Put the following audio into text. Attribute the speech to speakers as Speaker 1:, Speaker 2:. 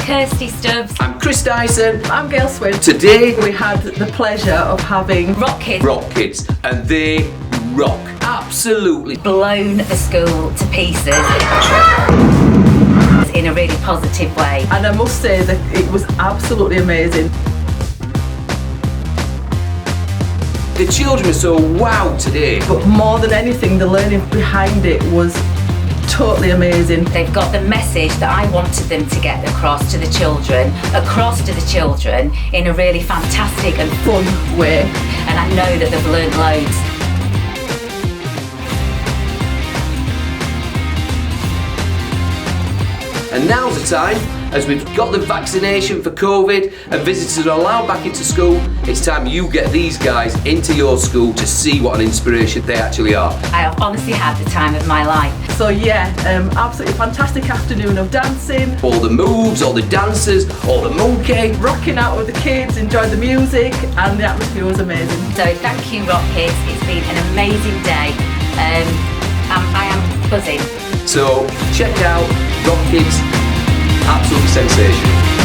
Speaker 1: Kirsty Stubbs.
Speaker 2: I'm Chris Dyson.
Speaker 3: I'm Gail Swin.
Speaker 2: Today
Speaker 3: We had the pleasure of having
Speaker 1: Rock Kidz.
Speaker 2: Rock Kidz, and they rock. Absolutely.
Speaker 1: Blown the school to pieces in a really positive way.
Speaker 3: and I must say that it was absolutely amazing.
Speaker 2: The children were so wow today.
Speaker 3: But more than anything, the learning behind it was totally amazing.
Speaker 1: They've got the message that I wanted them to get across to the children in a really fantastic and
Speaker 3: Fun way.
Speaker 1: and I know that they've learned loads.
Speaker 2: And now's the time, as we've got the vaccination for COVID and visitors are allowed back into school, it's time you get these guys into your school to see what an inspiration they actually are.
Speaker 1: I have honestly had the time of my life.
Speaker 3: So yeah, absolutely fantastic afternoon of dancing,
Speaker 2: All the moves, all the dances, all the monkey.
Speaker 3: rocking out with the kids, enjoyed the music, and the atmosphere was amazing.
Speaker 1: So thank you, Rock Kidz. It's been an amazing day. I am buzzing.
Speaker 2: So check out Rock Kidz, absolutely sensational.